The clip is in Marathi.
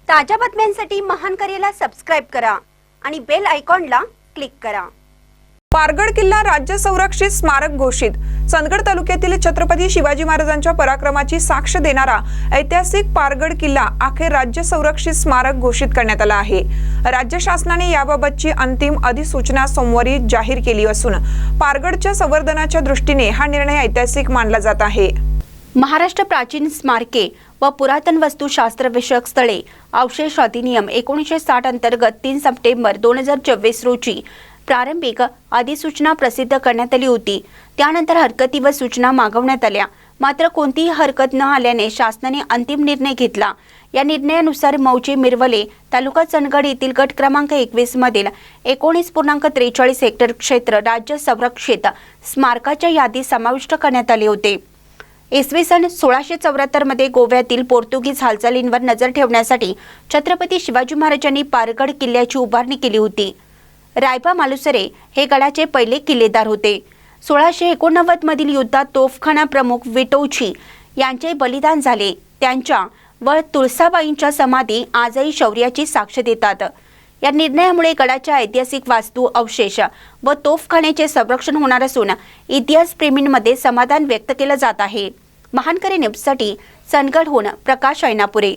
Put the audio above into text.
ताज्या बातम्यांसाठी महान करेला सबस्क्राइब करा आणि बेल आयकॉनला क्लिक करा। पारगड किल्ला राज्य संरक्षित स्मारक घोषित। चंदगड तालुक्यातील छत्रपती शिवाजी महाराजांच्या पराक्रमाची साक्ष देणारा ऐतिहासिक पारगड किल्ला अखेर राज्य संरक्षित स्मारक घोषित करण्यात आला आहे। राज्य शासनाने याबाबतची अंतिम अधिसूचना सोमवारी जाहीर केली असून पारगडच्या संवर्धनाच्या दृष्टीने हा निर्णय ऐतिहासिक मानला जात आहे। महाराष्ट्र प्राचीन स्मारके व पुरातन वस्तुशास्त्र विषयक स्थळे अवशेष अधिनियम 1960 अंतर्गत 3 सप्टेंबर 2024 रोजी प्रारंभिक अधिसूचना प्रसिद्ध करण्यात आली होती। त्यानंतर हरकती व सूचना मागवण्यात आल्या, मात्र कोणतीही हरकत न आल्याने शासनाने अंतिम निर्णय घेतला। या निर्णयानुसार मौजे मिरवले तालुका चंदगड येथील गट क्रमांक 21 मधील 19.43 हेक्टर क्षेत्र राज्य संरक्षित स्मारकाच्या यादीत समाविष्ट करण्यात आले होते। इसवी सन 1674 मध्ये गोव्यातील पोर्तुगीज हालचालींवर नजर ठेवण्यासाठी छत्रपती शिवाजी महाराजांनी पारगड किल्ल्याची उभारणी केली होती। रायबा मालुसरे हे गडाचे पहिले किल्लेदार होते। 1689 मधील युद्धात तोफखाना प्रमुख विटोजी यांचे बलिदान झाले। त्यांच्या व तुळसाबाईंच्या समाधी आजही शौर्याची साक्ष देतात। या निर्णयामुळे गडाच्या ऐतिहासिक वास्तू अवशेष व तोफखान्याचे संरक्षण होणार असून इतिहास प्रेमींमध्ये समाधान व्यक्त केले जात आहे। महानकरी न्यूजसाठी चंदगडहून प्रकाश ऐनापुरे।